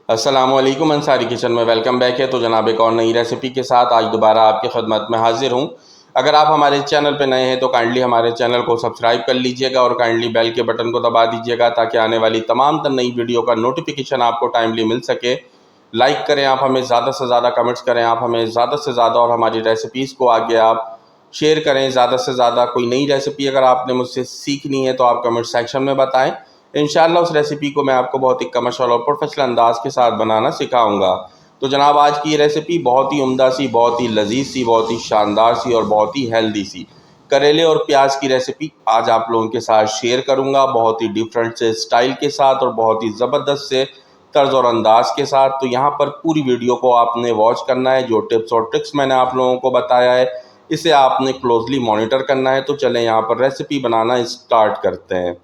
अस्सलामुअलैकुम अंसारी किचन में welcome back है। तो जनाब एक और नई रेसिपी के साथ आज दोबारा आपकी खदमत में हाजिर हूँ। अगर आप हमारे चैनल पर नए हैं तो काइंडली हमारे चैनल को सब्सक्राइब कर लीजिएगा और काइंडली बेल के बटन को दबा दीजिएगा ताकि आने वाली तमाम तर नई वीडियो का नोटिफिकेशन आपको टाइमली मिल सके। लाइक करें आप हमें, ज़्यादा से ज़्यादा कमेंट्स करें आप हमें ज़्यादा से ज़्यादा, और हमारी रेसिपीज़ को आगे आप शेयर करें ज़्यादा से ज़्यादा। कोई नई रेसिपी अगर आपने मुझसे सीखनी है तो आप कमेंट सेक्शन में बताएं। इंशाल्लाह उस रेसिपी को मैं आपको बहुत ही कमर्शियल और प्रोफेशनल अंदाज के साथ बनाना सिखाऊंगा। तो जनाब आज की ये रेसिपी बहुत ही उम्दा सी, बहुत ही लजीज सी, बहुत ही शानदार सी और बहुत ही हेल्दी सी करेले और प्याज की रेसिपी आज आप लोगों के साथ शेयर करूंगा, बहुत ही डिफरेंट से स्टाइल के साथ और बहुत ही ज़बरदस्त से तर्ज और अंदाज के साथ। तो यहाँ पर पूरी वीडियो को आपने वॉच करना है। जो टिप्स और ट्रिक्स मैंने आप लोगों को बताया है इसे आपने क्लोजली मॉनिटर करना है। तो चलें यहाँ पर रेसिपी बनाना स्टार्ट करते हैं।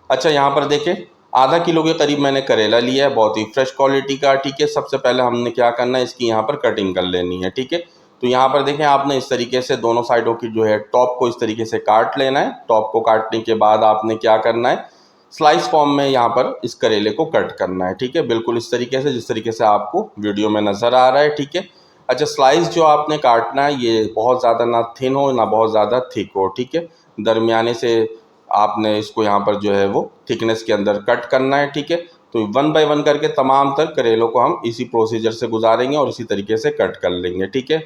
अच्छा, यहाँ पर देखें आधा किलो के करीब मैंने करेला लिया है, बहुत ही फ्रेश क्वालिटी का। ठीक है, सबसे पहले हमने क्या करना है, इसकी यहाँ पर कटिंग कर लेनी है। ठीक है, तो यहाँ पर देखें आपने इस तरीके से दोनों साइडों की जो है टॉप को इस तरीके से काट लेना है। टॉप को काटने के बाद आपने क्या करना है, स्लाइस फॉर्म में यहाँ पर इस करेले को कट करना है। ठीक है, बिल्कुल इस तरीके से जिस तरीके से आपको वीडियो में नज़र आ रहा है। ठीक है, अच्छा स्लाइस जो आपने काटना है ये बहुत ज़्यादा ना थिन हो ना बहुत ज़्यादा थिक हो। ठीक है, दरमियाने से आपने इसको यहाँ पर जो है वो थिकनेस के अंदर कट करना है। ठीक है, तो वन बाय वन करके तमाम तर करेलों को हम इसी प्रोसीजर से गुजारेंगे और इसी तरीके से कट कर लेंगे। ठीक है,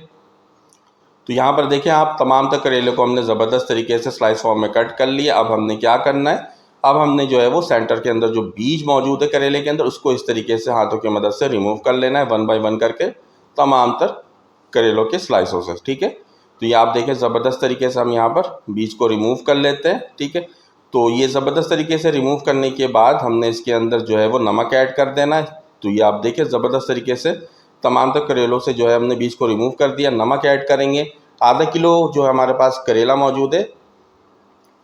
तो यहाँ पर देखें आप तमाम तर करेले को हमने ज़बरदस्त तरीके से स्लाइस फॉर्म में कट कर लिया। अब हमने क्या करना है, अब हमने जो है वो सेंटर के अंदर जो बीज मौजूद है करेले के अंदर उसको इस तरीके से हाथों की मदद से रिमूव कर लेना है, वन बाय वन करके तमाम तर करेलों के स्लाइसों से। ठीक है, तो ये आप देखें ज़बरदस्त तरीके से हम यहाँ पर बीज को रिमूव कर लेते हैं। ठीक है, तो ये ज़बरदस्त तरीके से रिमूव करने के बाद हमने इसके अंदर जो है वो नमक ऐड कर देना है। तो ये आप देखें ज़बरदस्त तरीके से तमाम तर करेलों से जो है हमने बीज को रिमूव कर दिया। नमक ऐड करेंगे, आधा किलो जो है हमारे पास करेला मौजूद है,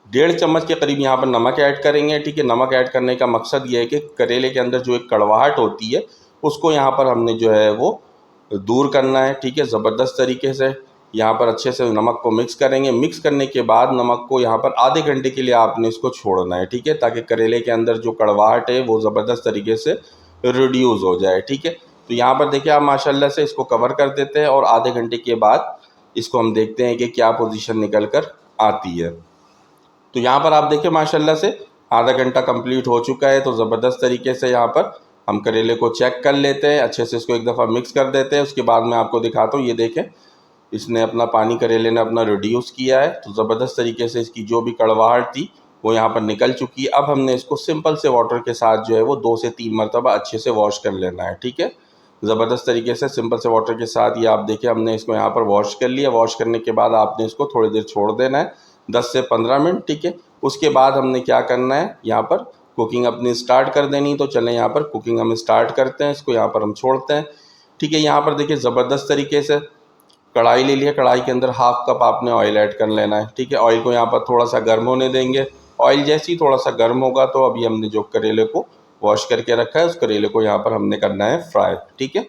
1.5 चम्मच के करीब यहाँ पर नमक ऐड करेंगे। ठीक है, नमक ऐड करने का मकसद ये है कि करेले के अंदर जो एक कड़वाहट होती है उसको यहाँ पर हमने जो है वो दूर करना है। ठीक है, ज़बरदस्त तरीके से यहाँ पर अच्छे से नमक को मिक्स करेंगे। मिक्स करने के बाद नमक को यहाँ पर आधे घंटे के लिए आपने इसको छोड़ना है। ठीक है, ताकि करेले के अंदर जो कड़वाहट है वो ज़बरदस्त तरीके से रिड्यूस हो जाए। ठीक है, तो यहाँ पर देखिए आप माशाल्लाह से इसको कवर कर देते हैं और आधे घंटे के बाद इसको हम देखते हैं कि क्या पोजीशन निकल कर आती है। तो यहाँ पर आप देखिए माशाल्लाह से आधा घंटा कंप्लीट हो चुका है। तो ज़बरदस्त तरीके से यहाँ पर हम करेले को चेक कर लेते हैं, अच्छे से इसको एक दफ़ा मिक्स कर देते हैं। उसके बाद मैं आपको दिखाता हूँ, ये देखें इसने अपना पानी करेले ने अपना रिड्यूस किया है। तो ज़बरदस्त तरीके से इसकी जो भी कड़वाहट थी वो यहाँ पर निकल चुकी है। अब हमने इसको सिंपल से वाटर के साथ जो है वो 2 से 3 मरतबा अच्छे से वॉश कर लेना है। ठीक है, ज़बरदस्त तरीके से सिंपल से वाटर के साथ ये आप देखिए हमने इसको यहाँ पर वॉश कर लिया। वॉश करने के बाद आपने इसको थोड़ी देर छोड़ देना है, 10 से 15 मिनट। ठीक है, उसके बाद हमने क्या करना है, यहाँ पर कुकिंग अपनी स्टार्ट कर देनी। तो चलें यहाँ पर कुकिंग हम स्टार्ट करते हैं, इसको यहाँ पर हम छोड़ते हैं। ठीक है, यहाँ पर देखिए ज़बरदस्त तरीके से कढ़ाई ले लिया, कढ़ाई के अंदर हाफ कप आपने ऑयल ऐड कर लेना है। ठीक है, ऑयल को यहाँ पर थोड़ा सा गर्म होने देंगे। ऑयल जैसे ही थोड़ा सा गर्म होगा तो अभी हमने जो करेले को वॉश करके रखा है उस करेले को यहाँ पर हमने करना है फ्राई। ठीक है,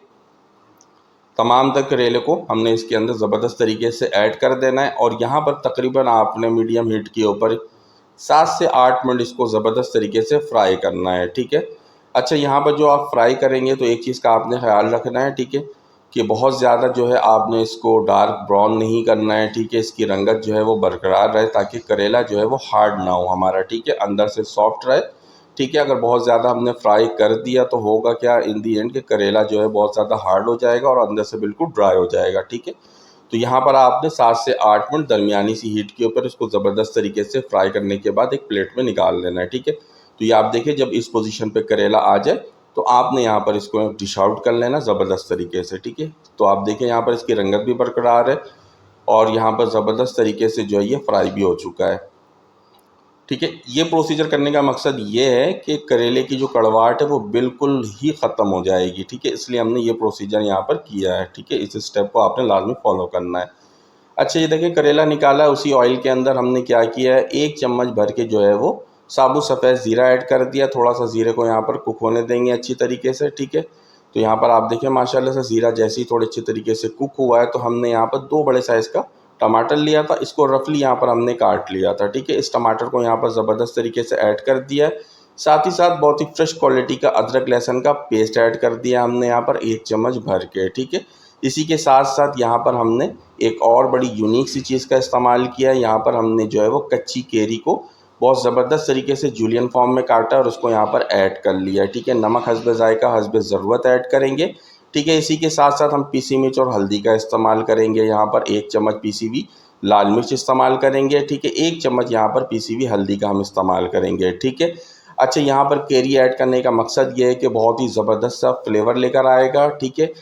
तमाम तक करेले को हमने इसके अंदर ज़बरदस्त तरीके से ऐड कर देना है और यहाँ पर तकरीबन आपने मीडियम हीट के ऊपर 7 से 8 मिनट इसको ज़बरदस्त तरीके से फ्राई करना है। ठीक है, अच्छा यहाँ पर जो आप फ्राई करेंगे तो एक चीज़ का आपने ख्याल रखना है। ठीक है, कि बहुत ज़्यादा जो है आपने इसको डार्क ब्राउन नहीं करना है। ठीक है, इसकी रंगत जो है वो बरकरार रहे ताकि करेला जो है वो हार्ड ना हो हमारा। ठीक है, अंदर से सॉफ्ट रहे। ठीक है, अगर बहुत ज़्यादा हमने फ्राई कर दिया तो होगा क्या, इन दी एंड के करेला जो है बहुत ज़्यादा हार्ड हो जाएगा और अंदर से बिल्कुल ड्राई हो जाएगा। ठीक है, तो यहाँ पर आपने 7 से 8 मिनट दरमियानी सी हीट के ऊपर इसको ज़बरदस्त तरीके से फ्राई करने के बाद एक प्लेट में निकाल लेना है। ठीक है, तो ये आप देखिए जब इस पोजीशन पे करेला आ जाए तो आपने यहाँ पर इसको डिश आउट कर लेना ज़बरदस्त तरीके से। ठीक है, तो आप देखें यहाँ पर इसकी रंगत भी बरकरार है और यहाँ पर ज़बरदस्त तरीके से जो है ये फ्राई भी हो चुका है। ठीक है, ये प्रोसीजर करने का मकसद ये है कि करेले की जो कड़वाहट है वो बिल्कुल ही ख़त्म हो जाएगी। ठीक है, इसलिए हमने ये प्रोसीजर यहाँ पर किया है। ठीक है, इस स्टेप को आपने लाजमी फॉलो करना है। अच्छा ये देखिए करेला निकाला, उसी ऑयल के अंदर हमने क्या किया है, 1 चम्मच भर के जो है वो साबुत सफ़ेद ज़ीरा ऐड कर दिया। थोड़ा सा ज़ीरे को यहाँ पर कुक होने देंगे अच्छी तरीके से। ठीक है, तो यहाँ पर आप देखिए माशाल्लाह से ज़ीरा जैसे ही थोड़े अच्छे तरीके से कुक हुआ है तो हमने यहाँ पर 2 बड़े साइज़ का टमाटर लिया था, इसको रफली यहाँ पर हमने काट लिया था। ठीक है, इस टमाटर को यहाँ पर ज़बरदस्त तरीके से ऐड कर दिया है। साथ ही साथ बहुत ही फ्रेश क्वालिटी का अदरक लहसुन का पेस्ट ऐड कर दिया हमने यहाँ पर 1 चम्मच भर के, ठीक है। इसी के साथ साथ यहाँ पर हमने एक और बड़ी यूनिक सी चीज़ का इस्तेमाल किया है। यहाँ पर हमने जो है वो कच्ची केरी को बहुत ज़बरदस्त तरीके से जूलियन फॉर्म में काटा और उसको यहाँ पर ऐड कर लिया है, ठीक है। नमक हस्बे ज़ायका हस्बे ज़रूरत ऐड करेंगे, ठीक है। इसी के साथ साथ हम पीसी मिर्च और हल्दी का इस्तेमाल करेंगे। यहाँ पर 1 चम्मच पीसी हुई लाल मिर्च इस्तेमाल करेंगे, ठीक है। 1 चम्मच यहाँ पर पीसी हुई हल्दी का हम इस्तेमाल करेंगे, ठीक है। अच्छा, यहाँ पर केरी ऐड करने का मकसद ये है कि बहुत ही ज़बरदस्त सा फ्लेवर लेकर आएगा, ठीक है।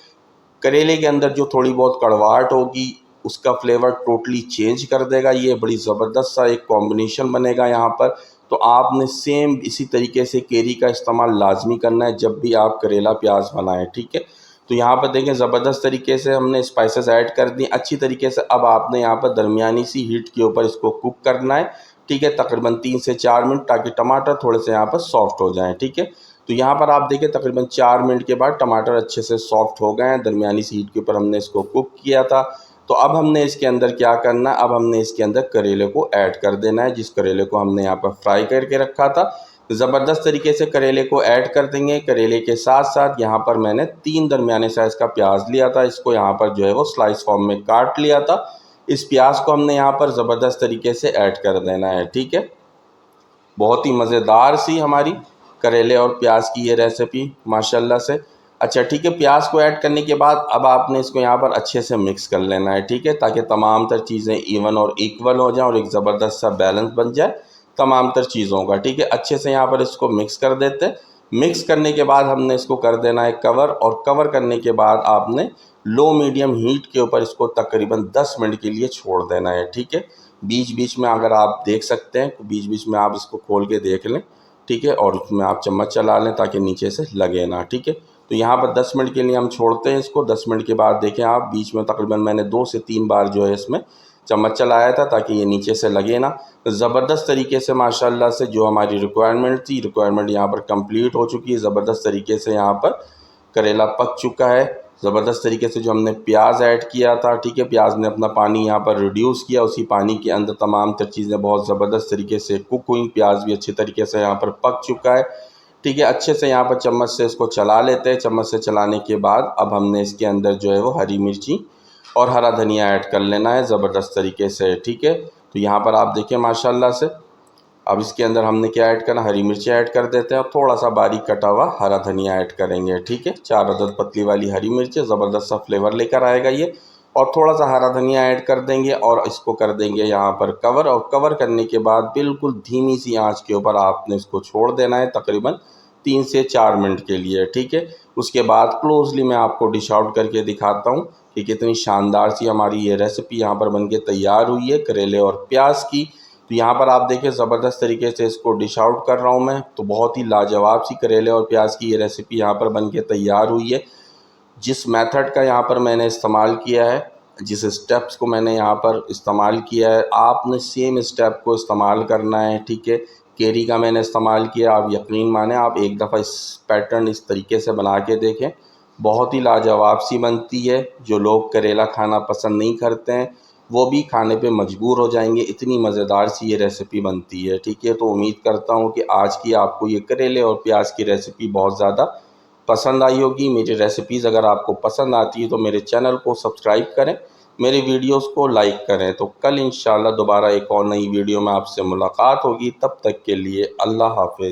करेले के अंदर जो थोड़ी बहुत कड़वाहट होगी उसका फ्लेवर टोटली चेंज कर देगा। ये बड़ी ज़बरदस्त सा एक कॉम्बिनेशन बनेगा यहाँ पर। तो आपने सेम इसी तरीके से केरी का इस्तेमाल लाजमी करना है जब भी आप करेला प्याज बनाएं, ठीक है। तो यहाँ पर देखें ज़बरदस्त तरीके से हमने स्पाइसेस ऐड कर दी अच्छी तरीके से। अब आपने यहाँ पर दरमियानी सी हीट के ऊपर इसको कुक करना है, ठीक है, तकरीबन 3 से 4 मिनट, ताकि टमाटर थोड़े से यहाँ पर सॉफ्ट हो जाएं, ठीक है। तो यहाँ पर आप देखें तकरीबन 4 मिनट के बाद टमाटर अच्छे से सॉफ्ट हो गए हैं। दरमियानी सी हीट के ऊपर हमने इसको कुक किया था। तो अब हमने इसके अंदर क्या करना है, अब हमने इसके अंदर करेले को ऐड कर देना है, जिस करेले को हमने यहाँ पर फ्राई करके रखा था। ज़बरदस्त तरीके से करेले को ऐड कर देंगे। करेले के साथ साथ यहाँ पर मैंने 3 दरमियाने साइज़ का प्याज लिया था, इसको यहाँ पर जो है वो स्लाइस फॉर्म में काट लिया था। इस प्याज को हमने यहाँ पर ज़बरदस्त तरीके से ऐड कर देना है, ठीक है। बहुत ही मज़ेदार सी हमारी करेले और प्याज की ये रेसिपी माशाल्लाह से। अच्छा, ठीक है, प्याज को ऐड करने के बाद अब आपने इसको यहाँ पर अच्छे से मिक्स कर लेना है, ठीक है, ताकि तमाम तर चीज़ें इवन और इक्वल हो जाएं और एक ज़बरदस्त सा बैलेंस बन जाए तमाम तर चीज़ों का, ठीक है। अच्छे से यहाँ पर इसको मिक्स कर देते हैं। मिक्स करने के बाद हमने इसको कर देना है कवर, और कवर करने के बाद आपने लो मीडियम हीट के ऊपर इसको तकरीबन 10 मिनट के लिए छोड़ देना है, ठीक है। बीच बीच में अगर आप देख सकते हैं, बीच बीच में आप इसको खोल के देख लें, ठीक है, और उसमें आप चम्मच चला लें ताकि नीचे से लगे ना, ठीक है। तो यहाँ पर 10 मिनट के लिए हम छोड़ते हैं इसको। 10 मिनट के बाद देखें आप, बीच में तकरीबन मैंने 2 से 3 बार जो है इसमें चम्मच चलाया था ताकि ये नीचे से लगे ना। तो ज़बरदस्त तरीके से माशाल्लाह से जो हमारी रिक्वायरमेंट यहाँ पर कंप्लीट हो चुकी है। ज़बरदस्त तरीके से यहाँ पर करेला पक चुका है। ज़बरदस्त तरीके से जो हमने प्याज ऐड किया था, ठीक है, प्याज ने अपना पानी यहाँ पर रिड्यूस किया। उसी पानी के अंदर तमाम तर चीज़ें बहुत ज़बरदस्त तरीके से कुक हुई। प्याज भी अच्छी तरीके से यहाँ पर पक चुका है, ठीक है। अच्छे से यहाँ पर चम्मच से इसको चला लेते हैं। चम्मच से चलाने के बाद अब हमने इसके अंदर जो है वो हरी मिर्ची और हरा धनिया ऐड कर लेना है ज़बरदस्त तरीके से, ठीक है। तो यहाँ पर आप देखिए माशाल्लाह से अब इसके अंदर हमने क्या ऐड करना, हरी मिर्ची ऐड कर देते हैं और थोड़ा सा बारीक कटा हुआ हरा धनिया ऐड करेंगे, ठीक है। 4 अदद पतली वाली हरी मिर्च, ज़बरदस्त सा फ्लेवर लेकर आएगा ये। और थोड़ा सा हरा धनिया ऐड कर देंगे और इसको कर देंगे यहाँ पर कवर। और कवर करने के बाद बिल्कुल धीमी सी आंच के ऊपर आपने इसको छोड़ देना है तकरीबन 3 से 4 मिनट के लिए, ठीक है। उसके बाद क्लोजली मैं आपको डिश आउट करके दिखाता हूँ कि कितनी शानदार सी हमारी ये रेसिपी यहाँ पर बनके तैयार हुई है करेले और प्याज की। तो यहाँ पर आप देखिए ज़बरदस्त तरीके से इसको डिश आउट कर रहा हूँ मैं। तो बहुत ही लाजवाब सी करेले और प्याज की ये रेसिपी यहाँ पर बनके तैयार हुई है। जिस मेथड का यहाँ पर मैंने इस्तेमाल किया है, जिस स्टेप्स को मैंने यहाँ पर इस्तेमाल किया है, आपने सेम स्टेप को इस्तेमाल करना है, ठीक है। केरी का मैंने इस्तेमाल किया, आप यकीन माने आप एक दफ़ा इस पैटर्न इस तरीके से बना के देखें, बहुत ही लाजवाब सी बनती है। जो लोग करेला खाना पसंद नहीं करते हैं वो भी खाने पे मजबूर हो जाएंगे, इतनी मज़ेदार सी ये रेसिपी बनती है, ठीक है। तो उम्मीद करता हूँ कि आज की आपको ये करेले और प्याज की रेसिपी बहुत ज़्यादा पसंद आई होगी। मेरी रेसिपीज़ अगर आपको पसंद आती है तो मेरे चैनल को सब्सक्राइब करें, मेरे वीडियोस को लाइक करें। तो कल इंशाल्लाह दोबारा एक और नई वीडियो में आपसे मुलाकात होगी। तब तक के लिए अल्लाह हाफ़िज़।